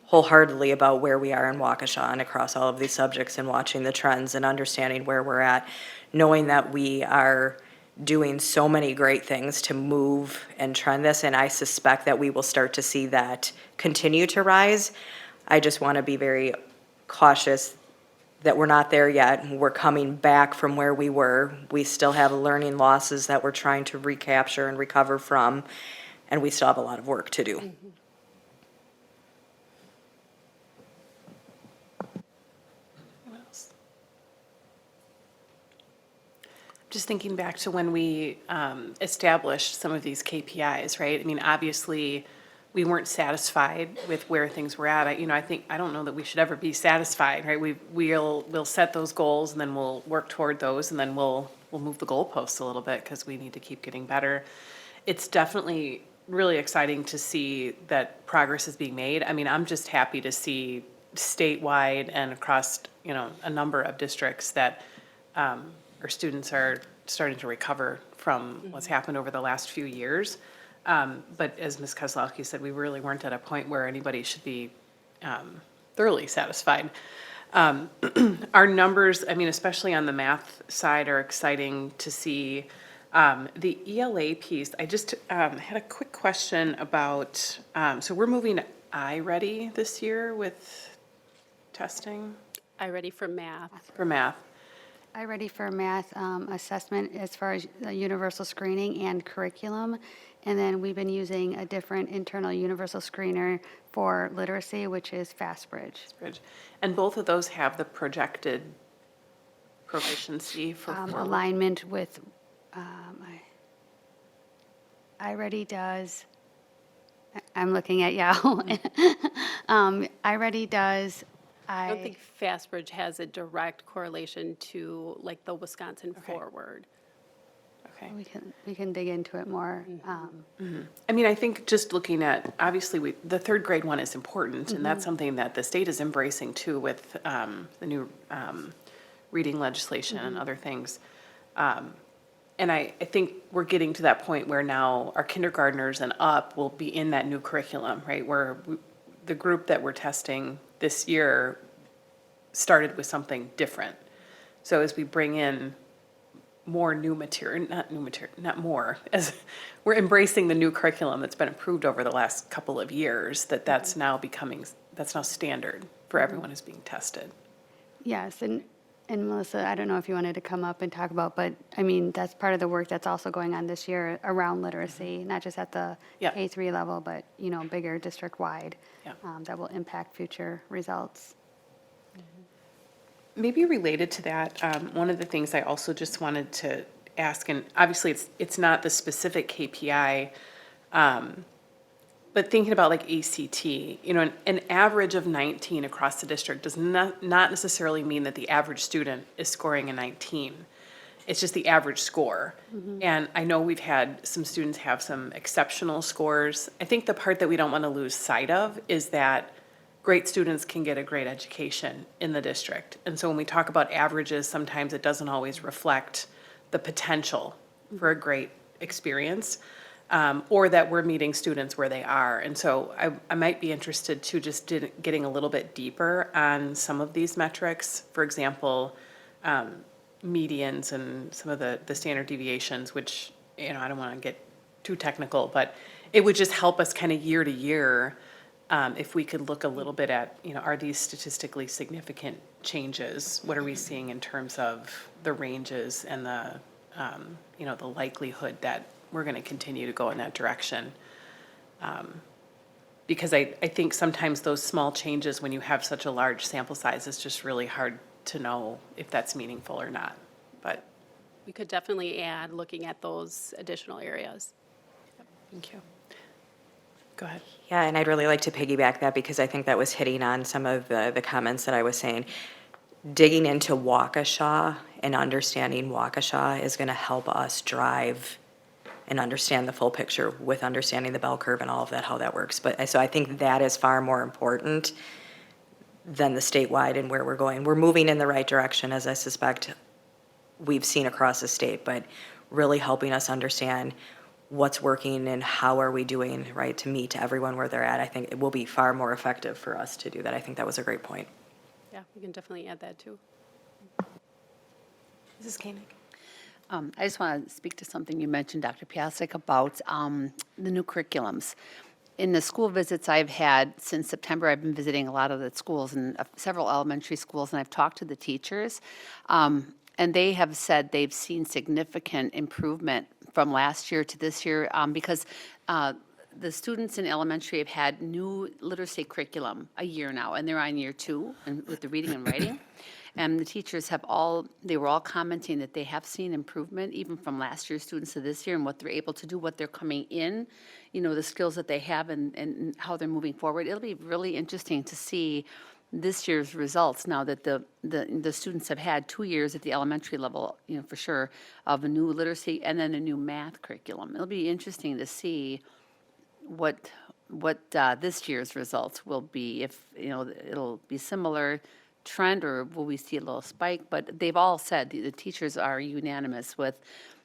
wholeheartedly about where we are in Waukesha and across all of these subjects and watching the trends and understanding where we're at, knowing that we are doing so many great things to move and trend this, and I suspect that we will start to see that continue to rise. I just want to be very cautious that we're not there yet. We're coming back from where we were. We still have learning losses that we're trying to recapture and recover from, and we still have a lot of work to do. Anyone else? Just thinking back to when we established some of these KPIs, right? I mean, obviously, we weren't satisfied with where things were at. I don't know that we should ever be satisfied, right? We'll set those goals and then we'll work toward those and then we'll move the goalposts a little bit because we need to keep getting better. It's definitely really exciting to see that progress is being made. I mean, I'm just happy to see statewide and across, a number of districts that our students are starting to recover from what's happened over the last few years. But as Ms. Kozlowski said, we really weren't at a point where anybody should be thoroughly satisfied. Our numbers, I mean, especially on the math side, are exciting to see. The ELA piece, I just had a quick question about, so we're moving to iReady this year with testing iReady for math. for math. iReady for math assessment as far as the universal screening and curriculum. And then we've been using a different internal universal screener for literacy, which is FastBridge. And both of those have the projected proficiency for Alignment with, iReady does, I'm looking at Yao. iReady does, I don't think FastBridge has a direct correlation to like the Wisconsin Forward. Okay. we can dig into it more. I mean, I think just looking at, obviously, the third grade one is important, and that's something that the state is embracing too with the new reading legislation and other things. And I think we're getting to that point where now our kindergartners and up will be in that new curriculum, right? Where the group that we're testing this year started with something different. So as we bring in more new material, not more, as we're embracing the new curriculum that's been approved over the last couple of years, that's now standard for everyone who's being tested. Yes, and Melissa, I don't know if you wanted to come up and talk about, but I mean, that's part of the work that's also going on this year around literacy, not just at the Yep. K3 level, but, bigger district-wide, Yep. that will impact future results. Maybe related to that, one of the things I also just wanted to ask, and obviously it's not the specific KPI, but thinking about like ACT, an average of 19 across the district does not necessarily mean that the average student is scoring a 19. It's just the average score. And I know we've had some students have some exceptional scores. I think the part that we don't want to lose sight of is that great students can get a great education in the district. And so when we talk about averages, sometimes it doesn't always reflect the potential for a great experience, or that we're meeting students where they are. And so I might be interested to just getting a little bit deeper on some of these metrics. For example, medians and some of the standard deviations, which, I don't want to get too technical, but it would just help us kind of year to year. If we could look a little bit at, are these statistically significant changes? What are we seeing in terms of the ranges and the likelihood that we're going to continue to go in that direction? Because I think sometimes those small changes, when you have such a large sample size, it's just really hard to know if that's meaningful or not. But We could definitely add looking at those additional areas. thank you. Go ahead. Yeah, and I'd really like to piggyback that because I think that was hitting on some of the comments that I was saying. Digging into Waukesha and understanding Waukesha is going to help us drive and understand the full picture with understanding the bell curve and all of that, how that works. But so I think that is far more important than the statewide and where we're going. We're moving in the right direction, as I suspect we've seen across the state, but really helping us understand what's working and how are we doing, right, to meet everyone where they're at. I think it will be far more effective for us to do that. I think that was a great point. Yeah, we can definitely add that too. Mrs. Koenig? I just want to speak to something you mentioned, Dr. Piasek, about the new curriculums. In the school visits I've had since September, I've been visiting a lot of the schools and several elementary schools, and I've talked to the teachers. And they have said they've seen significant improvement from last year to this year because the students in elementary have had new literacy curriculum a year now, and they're on year 2 and with the reading and writing. And the teachers they were all commenting that they have seen improvement even from last year's students to this year and what they're able to do, what they're coming in, the skills that they have and how they're moving forward. It'll be really interesting to see this year's results now that the students have had 2 years at the elementary level, for sure, of a new literacy and then a new math curriculum. It'll be interesting to see what this year's results will be, if, it'll be similar trend or will we see a little spike, but they've all said, the teachers are unanimous with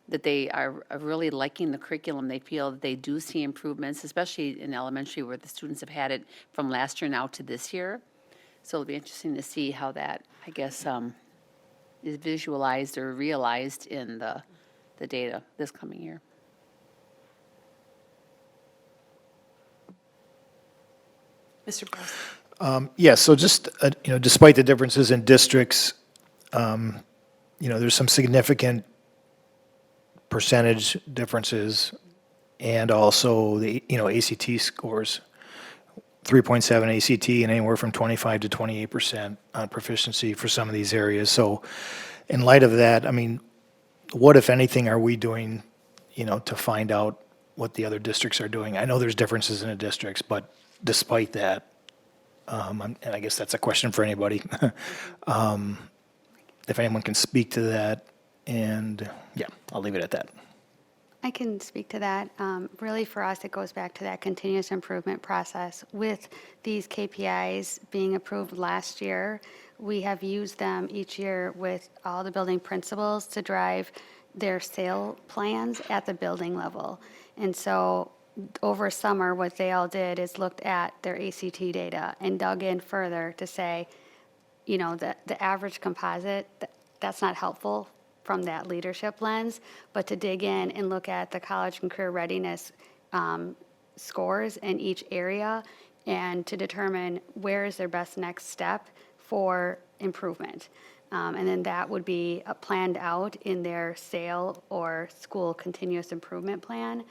that they are really liking the curriculum. They feel that they do see improvements, especially in elementary where the students have had it from last year now to this year. So it'll be interesting to see how that, I guess, is visualized or realized in the data this coming year. Mr. Press? Yeah, so just, despite the differences in districts, there's some significant percentage differences and also the, ACT scores, 3.7 ACT and anywhere from 25 to 28% on proficiency for some of these areas. So in light of that, I mean, what, if anything, are we doing, to find out what the other districts are doing? I know there's differences in the districts, but despite that, and I guess that's a question for anybody. If anyone can speak to that, and yeah, I'll leave it at that. I can speak to that. Really, for us, it goes back to that continuous improvement process. With these KPIs being approved last year, we have used them each year with all the building principals to drive their sale plans at the building level. And so over summer, what they all did is looked at their ACT data and dug in further to say, the average composite, that's not helpful from that leadership lens, but to dig in and look at the college and career readiness scores in each area and to determine where is their best next step for improvement. And then that would be planned out in their SAIL or school continuous improvement plan.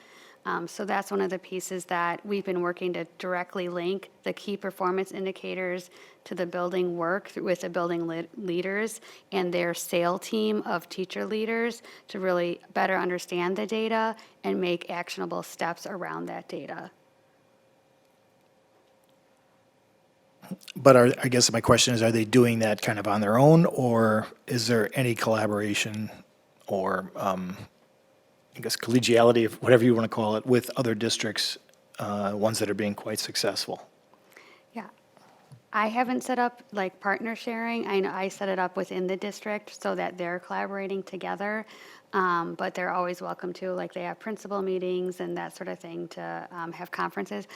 So that's one of the pieces that we've been working to directly link the key performance indicators to the building work with the building leaders and their SAIL team of teacher leaders to really better understand the data and make actionable steps around that data. But I guess my question is, are they doing that kind of on their own, or is there any collaboration or, I guess, collegiality, whatever you want to call it, with other districts, ones that are being quite successful? Yeah. I haven't set up like partner sharing. I know I set it up within the district so that they're collaborating together. But they're always welcome to, like they have principal meetings and that sort of thing to have conferences.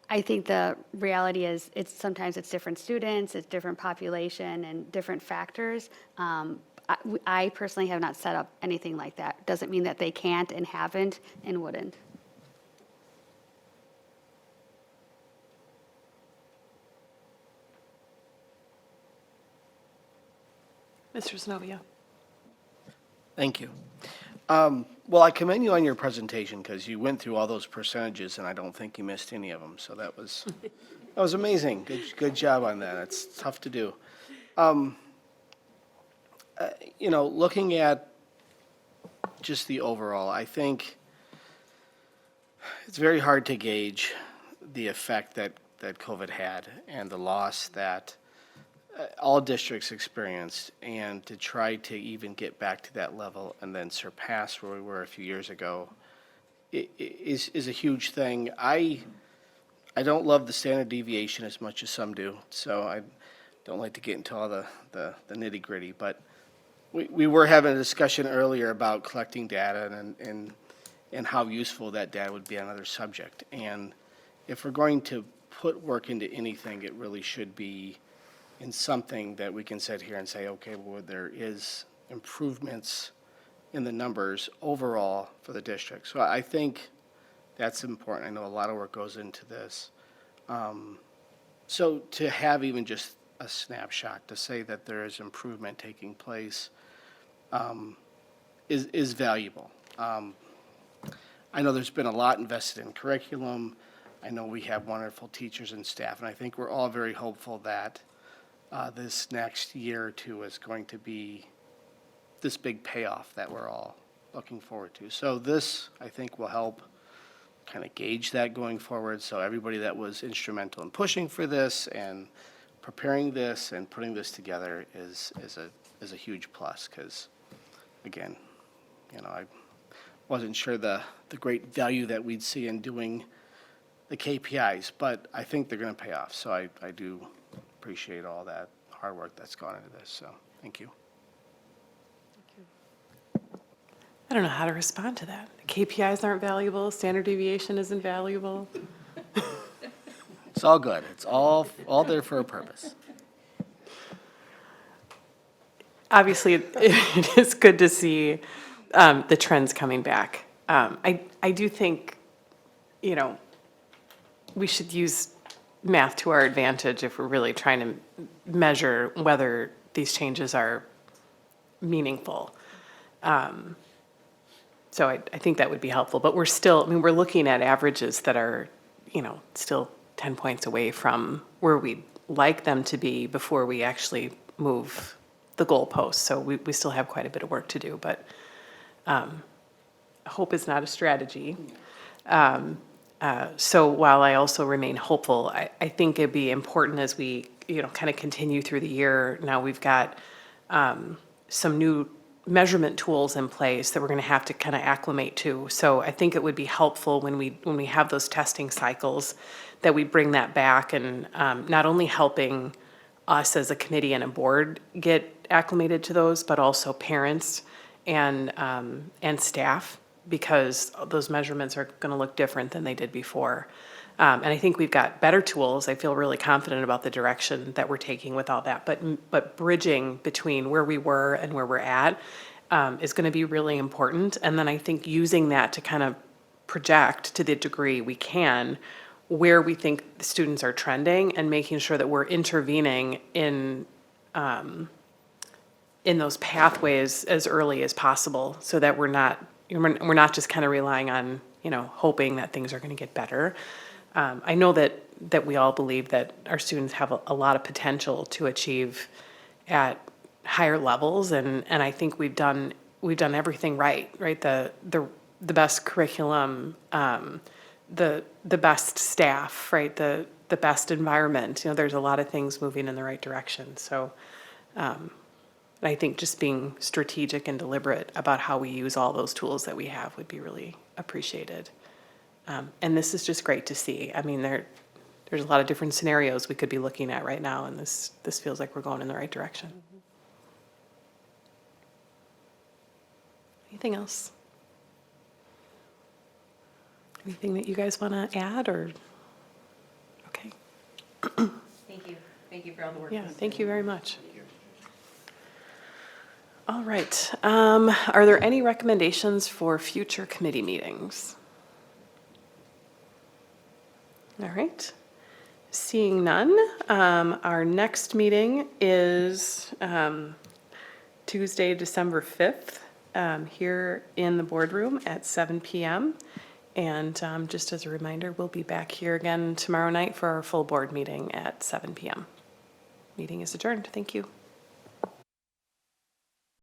I think the reality is sometimes it's different students, it's different population and different factors. I personally have not set up anything like that. Doesn't mean that they can't and haven't and wouldn't. Mr. Zenobia? Thank you. Well, I commend you on your presentation because you went through all those percentages and I don't think you missed any of them. So that was amazing. Good job on that. It's tough to do. Looking at just the overall, I think it's very hard to gauge the effect that COVID had and the loss that all districts experienced, and to try to even get back to that level and then surpass where we were a few years ago is a huge thing. I don't love the standard deviation as much as some do, so I don't like to get into all the nitty gritty, but we were having a discussion earlier about collecting data and how useful that data would be on another subject. And if we're going to put work into anything, it really should be in something that we can sit here and say, okay, well, there is improvements in the numbers overall for the district. So I think that's important. I know a lot of work goes into this. So to have even just a snapshot to say that there is improvement taking place is valuable. I know there's been a lot invested in curriculum. I know we have wonderful teachers and staff, and I think we're all very hopeful that this next year or two is going to be this big payoff that we're all looking forward to. So this, I think, will help kind of gauge that going forward. So everybody that was instrumental in pushing for this and preparing this and putting this together is a huge plus, because, again, you know, I wasn't sure the great value that we'd see in doing the KPIs, but I think they're going to pay off. So I do appreciate all that hard work that's gone into this. So thank you. I don't know how to respond to that. KPIs aren't valuable, standard deviation isn't valuable. It's all good. It's all there for a purpose. Obviously, it is good to see the trends coming back. I do think, you know, we should use math to our advantage if we're really trying to measure whether these changes are meaningful. So I think that would be helpful, but we're still, I mean, we're looking at averages that are, you know, still 10 points away from where we'd like them to be before we actually move the goalposts. So we still have quite a bit of work to do, but hope is not a strategy. So while I also remain hopeful, I think it'd be important as we, you know, kind of continue through the year. Now we've got some new measurement tools in place that we're going to have to kind of acclimate to. So I think it would be helpful when we have those testing cycles that we bring that back, and not only helping us as a committee and a board get acclimated to those, but also parents and staff, because those measurements are going to look different than they did before. And I think we've got better tools. I feel really confident about the direction that we're taking with all that. But bridging between where we were and where we're at is going to be really important. And then I think using that to kind of project to the degree we can where we think the students are trending, and making sure that we're intervening in those pathways as early as possible, so that we're not just kind of relying on, you know, hoping that things are going to get better. I know that we all believe that our students have a lot of potential to achieve at higher levels, and I think we've done everything right? The best curriculum, the best staff, right? The best environment. You know, there's a lot of things moving in the right direction. So I think just being strategic and deliberate about how we use all those tools that we have would be really appreciated. And this is just great to see. I mean, there's a lot of different scenarios we could be looking at right now, and this feels like we're going in the right direction. Anything else? Anything that you guys want to add, or? Okay. Thank you. Thank you for all the work. Yeah, thank you very much. All right. Are there any recommendations for future committee meetings? All right. Seeing none, our next meeting is Tuesday, December 5th, here in the boardroom at 7 p.m. And just as a reminder, we'll be back here again tomorrow night for our full board meeting at 7 p.m. Meeting is adjourned. Thank you.